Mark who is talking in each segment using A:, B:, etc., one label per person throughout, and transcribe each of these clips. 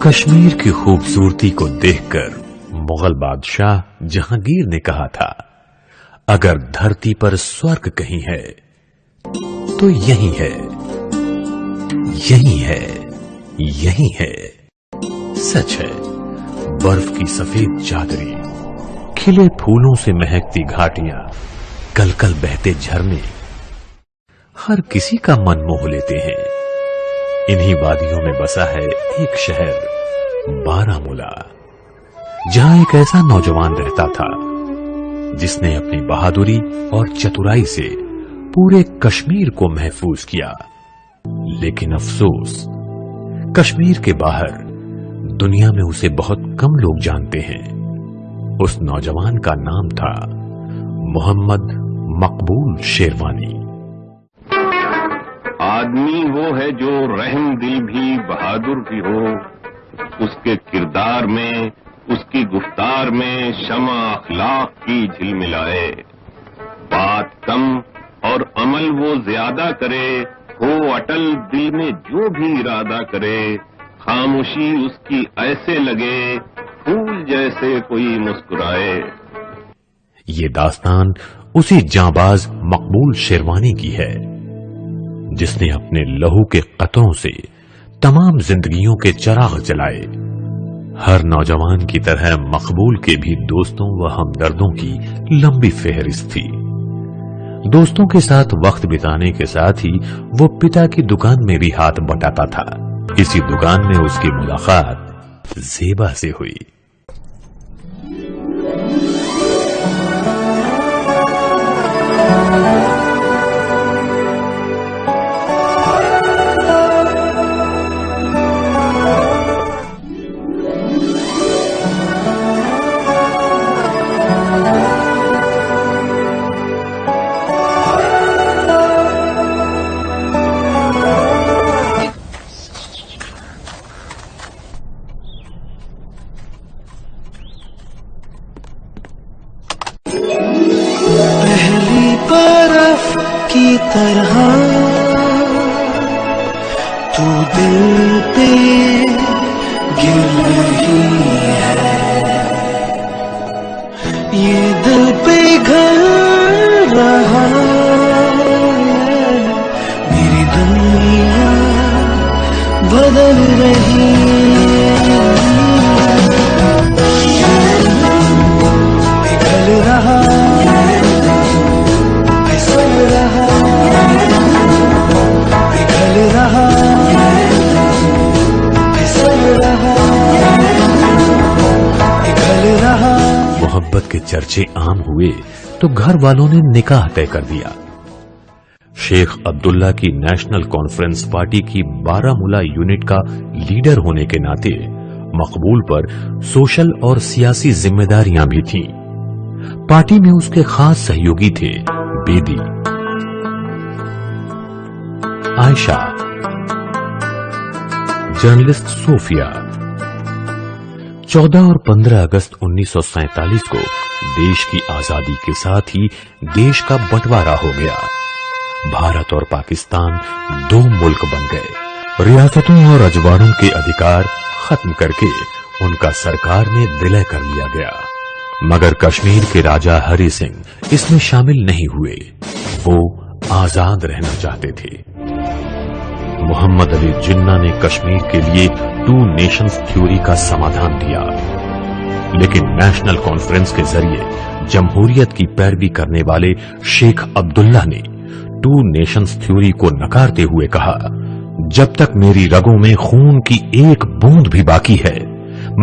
A: کشمیر کی خوبصورتی کو دیکھ کر مغل بادشاہ جہانگیر نے کہا تھا، اگر دھرتی پر سورگ کہیں ہے تو یہی ہے، یہی ہے، یہی ہے۔ سچ ہے، برف کی سفید چادریں، کھلے پھولوں سے مہکتی گھاٹیاں، کل کل بہتے جھرنے ہر کسی کا من موہ لیتے ہیں۔ انہی وادیوں میں بسا ہے ایک شہر بارہمولہ، جہاں ایک ایسا نوجوان رہتا تھا جس نے اپنی بہادری اور چترائی سے پورے کشمیر کو محفوظ کیا۔ لیکن افسوس، کشمیر کے باہر دنیا میں اسے بہت کم لوگ جانتے ہیں۔ اس نوجوان کا نام تھا محمد مقبول شیروانی۔
B: آدمی وہ ہے جو رحم دل بھی بہادر بھی ہو، اس کے کردار میں، اس کی گفتار میں شمع اخلاق کی جھلملائے۔ بات کم اور عمل وہ زیادہ کرے، ہو اٹل دل میں جو بھی ارادہ کرے، خاموشی اس کی ایسے لگے پھول جیسے کوئی مسکرائے۔
A: یہ داستان اسی جانباز مقبول شیروانی کی ہے جس نے اپنے لہو کے قطروں سے تمام زندگیوں کے چراغ جلائے۔ ہر نوجوان کی طرح مقبول کے بھی دوستوں و ہمدردوں کی لمبی فہرست تھی۔ دوستوں کے ساتھ وقت بتانے کے ساتھ ہی وہ پتا کی دکان میں بھی ہاتھ بٹاتا تھا۔ اسی دکان میں اس کی ملاقات زیبا سے ہوئی۔
C: کی طرح تو دل پہ گر رہی ہے، یہ دل پہ گھر رہا ہے، میری دنیا بدل رہی پگھل رہا
A: محبت کے چرچے عام ہوئے تو گھر والوں نے نکاح طے کر دیا۔ شیخ عبداللہ کی نیشنل کانفرنس پارٹی کی بارہمولہ یونٹ کا لیڈر ہونے کے ناطے مقبول پر سوشل اور سیاسی ذمہ داریاں بھی تھیں۔ پارٹی میں اس کے خاص سہیوگی تھے بیدی، عائشہ، جرنلسٹ صوفیہ۔ 14 اور 15 اگست 1947 کو دیش کی آزادی کے ساتھ ہی دیش کا بٹوارا ہو گیا۔ بھارت اور پاکستان دو ملک بن گئے۔ ریاستوں اور اجواڑوں کے ادھیکار ختم کر کے ان کا سرکار میں ولے کر لیا گیا، مگر کشمیر کے راجا ہری سنگھ اس میں شامل نہیں ہوئے۔ وہ آزاد رہنا چاہتے تھے۔ محمد علی جناح نے کشمیر کے لیے 2 نیشنز تھیوری کا سمادھان دیا، لیکن نیشنل کانفرنس کے ذریعے جمہوریت کی پیروی کرنے والے شیخ عبداللہ نے 2 نیشنز تھیوری کو نکارتے ہوئے کہا، جب تک میری رگوں میں خون کی ایک بوند بھی باقی ہے،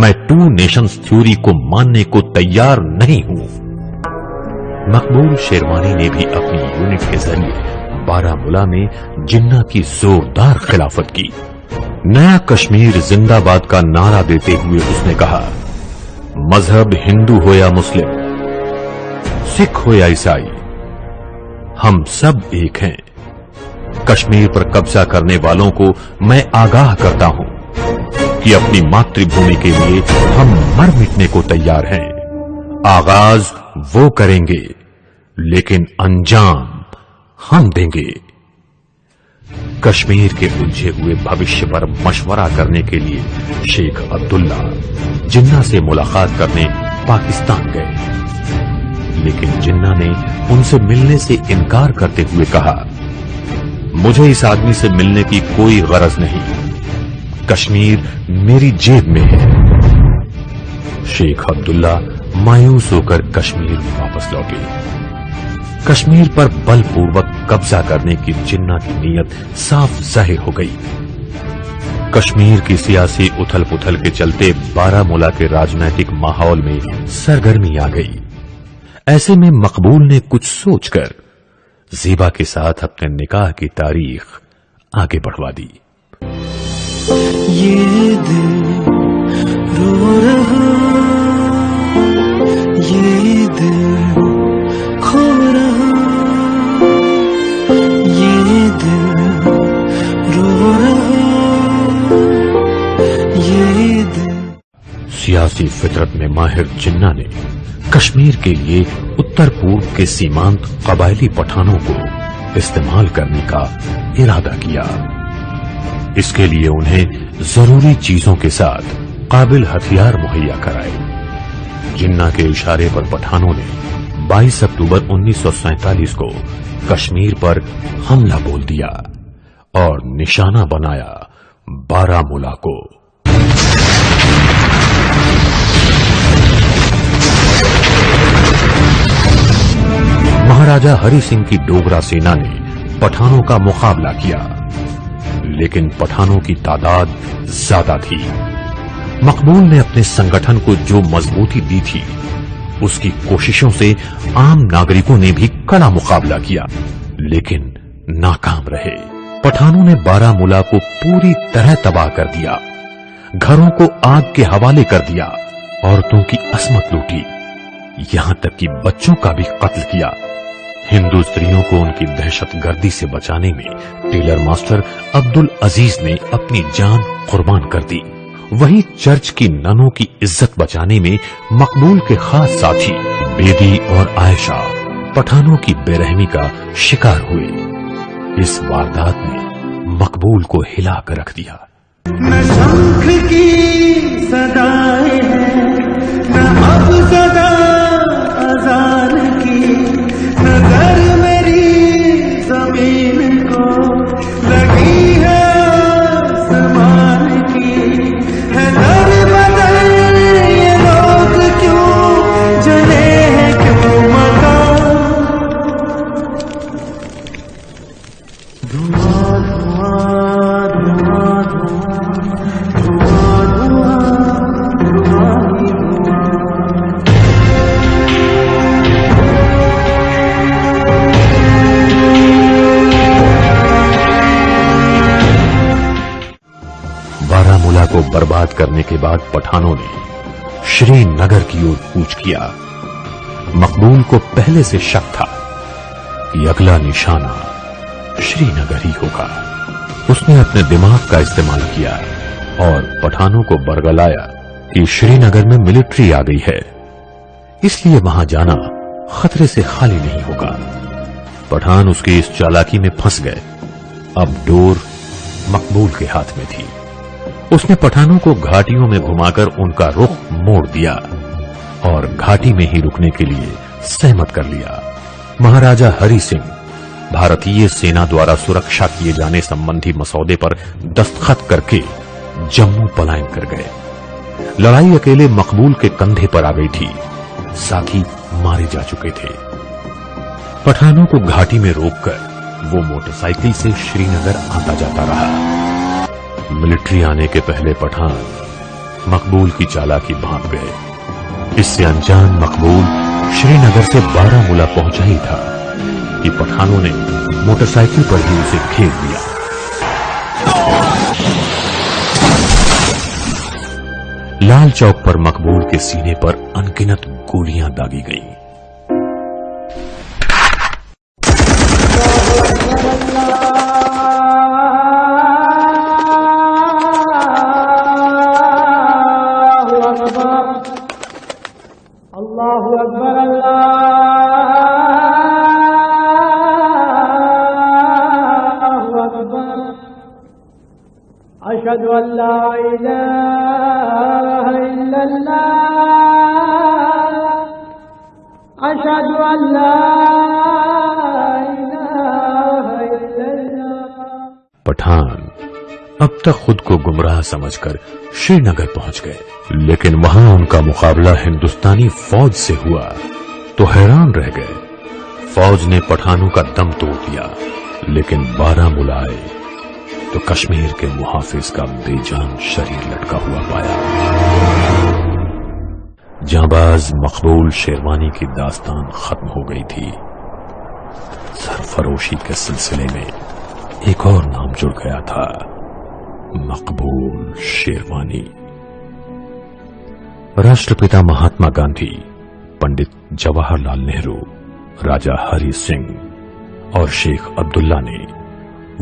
A: میں 2 نیشنز تھیوری کو ماننے کو تیار نہیں ہوں۔ مقبول شیروانی نے بھی اپنی یونٹ کے ذریعے بارہمولہ میں جناح کی زوردار خلافت کی۔ نیا کشمیر زندہ باد کا نعرہ دیتے ہوئے اس نے کہا، مذہب ہندو ہو یا مسلم، سکھ ہو یا عیسائی، ہم سب ایک ہیں۔ کشمیر پر قبضہ کرنے والوں کو میں آگاہ کرتا ہوں کہ اپنی ماتری بھومی کے لیے ہم مر مٹنے کو تیار ہیں۔ آغاز وہ کریں گے لیکن انجام ہم دیں گے۔ کشمیر کے الجھے ہوئے بھوشیہ پر مشورہ کرنے کے لیے شیخ عبداللہ جناح سے ملاقات کرنے پاکستان گئے، لیکن جناح نے ان سے ملنے سے انکار کرتے ہوئے کہا، مجھے اس آدمی سے ملنے کی کوئی غرض نہیں، کشمیر میری جیب میں ہے۔ شیخ عبداللہ مایوس ہو کر کشمیر واپس لوٹے۔ کشمیر پر بل پوروک قبضہ کرنے کی جناح کی نیت صاف ظاہر ہو گئی۔ کشمیر کی سیاسی اتھل پتھل کے چلتے بارامولہ کے راجنیتک ماحول میں سرگرمی آ گئی۔ ایسے میں مقبول نے کچھ سوچ کر زیبا کے ساتھ اپنے نکاح کی تاریخ آگے بڑھوا دی۔
C: یہ دل رو رہا، یہ دل کھو رہا، یہ دل رو رہا، یہ دل۔
A: سیاسی فطرت میں ماہر جناح نے کشمیر کے لیے اتر پورب کے سیمانت قبائلی پٹھانوں کو استعمال کرنے کا ارادہ کیا۔ اس کے لیے انہیں ضروری چیزوں کے ساتھ قابل ہتھیار مہیا کرائے۔ جناح کے اشارے پر پٹھانوں نے 22 اکتوبر 1947 کو کشمیر پر حملہ بول دیا اور نشانہ بنایا بارامولہ کو۔ مہاراجہ ہری سنگھ کی ڈوگرا سینا نے پٹھانوں کا مقابلہ کیا، لیکن پٹھانوں کی تعداد زیادہ تھی۔ مقبول نے اپنے سنگٹھن کو جو مضبوطی دی تھی، اس کی کوششوں سے عام ناگرکوں نے بھی کڑا مقابلہ کیا، لیکن ناکام رہے۔ پٹھانوں نے بارامولہ کو پوری طرح تباہ کر دیا، گھروں کو آگ کے حوالے کر دیا، عورتوں کی عصمت لوٹی، یہاں تک کہ بچوں کا بھی قتل کیا۔ ہندو استریوں کو ان کی دہشت گردی سے بچانے میں ٹیلر ماسٹر عبدالعزیز نے اپنی جان قربان کر دی۔ وہیں چرچ کی ننوں کی عزت بچانے میں مقبول کے خاص ساتھی بیدی اور عائشہ پٹھانوں کی بے رحمی کا شکار ہوئے۔ اس واردات نے مقبول کو ہلا کر رکھ دیا۔
C: نہ شنکھ کی صدائیں ہیں، نہ اب صدا اذان کی، نظر میری زمین کو لگی ہے آسمان کی، ہے در بدر یہ لوگ کیوں جلے ہیں، کیوں مکان دھواں دھواں دھواں دھواں دھواں دھواں ہی دھواں۔
A: بارامولہ کو برباد کرنے کے بعد پٹھانوں نے شری نگر کی اور کوچ کیا۔ مقبول کو پہلے سے شک تھا کہ اگلا نشانہ شری نگر ہی ہوگا۔ اس نے اپنے دماغ کا استعمال کیا اور پٹھانوں کو برگلایا کہ شری نگر میں ملٹری آ گئی ہے، اس لیے وہاں جانا خطرے سے خالی نہیں ہوگا۔ پٹھان اس کی اس چالاکی میں پھنس گئے۔ اب ڈور مقبول کے ہاتھ میں تھی۔ اس نے پٹھانوں کو گھاٹیوں میں گھما کر ان کا رخ موڑ دیا اور گھاٹی میں ہی رکنے کے لیے سہمت کر لیا۔ مہاراجہ ہری سنگھ بھارتی سینا دوارا سرکشا کیے جانے سمبندھی مسودے پر دستخط کر کے جموں پلائن کر گئے۔ لڑائی اکیلے مقبول کے کندھے پر آ گئی تھی، ساتھی مارے جا چکے تھے۔ پٹھانوں کو گھاٹی میں روک کر وہ موٹر سائیکل سے شری نگر آتا جاتا رہا۔ ملٹری آنے کے پہلے پٹھان مقبول کی چالاکی بھانپ گئے۔ اس سے انجان مقبول شری نگر سے بارامولہ پہنچا ہی تھا کہ پٹھانوں نے موٹر سائیکل پر ہی اسے گھیر دیا۔ لال چوک پر مقبول کے سینے پر انگنت گولیاں داغی گئیں۔
D: اللہ اکبر، اللہ اکبر۔
C: أن لا إله إلا الله أشهد أن لا إله إلا الله.
A: پٹھان اب تک خود کو گمراہ سمجھ کر شری نگر پہنچ گئے، لیکن وہاں ان کا مقابلہ ہندوستانی فوج سے ہوا تو حیران رہ گئے. فوج نے پٹھانوں کا دم توڑ دیا، لیکن بارہمولہ آئے تو کشمیر کے محافظ کا بے جان شریر لٹکا ہوا پایا. جانباز مقبول شیروانی کی داستان ختم ہو گئی تھی. سرفروشی کے سلسلے میں ایک اور نام جڑ گیا تھا، مقبول شیروانی. راشٹرپتا مہاتما گاندھی، پنڈت جواہر لال نہرو، راجہ ہری سنگھ اور شیخ عبداللہ نے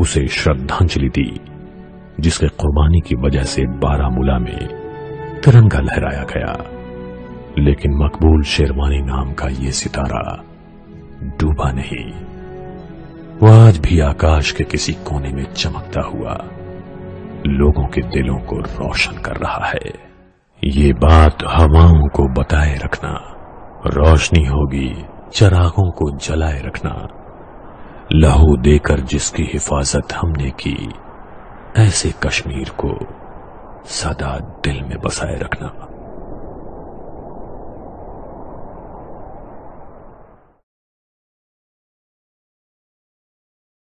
A: اسے شردھانجلی دی، جس کے قربانی کی وجہ سے بارہمولہ میں ترنگا لہرایا گیا. لیکن مقبول شیروانی نام کا یہ ستارہ ڈوبا نہیں، وہ آج بھی آکاش کے کسی کونے میں چمکتا ہوا لوگوں کے دلوں کو روشن کر رہا ہے. یہ بات ہواؤں کو بتائے رکھنا، روشنی ہوگی چراغوں کو جلائے رکھنا. لہو دے کر جس کی حفاظت ہم نے کی، ایسے کشمیر کو سدا دل میں بسائے رکھنا.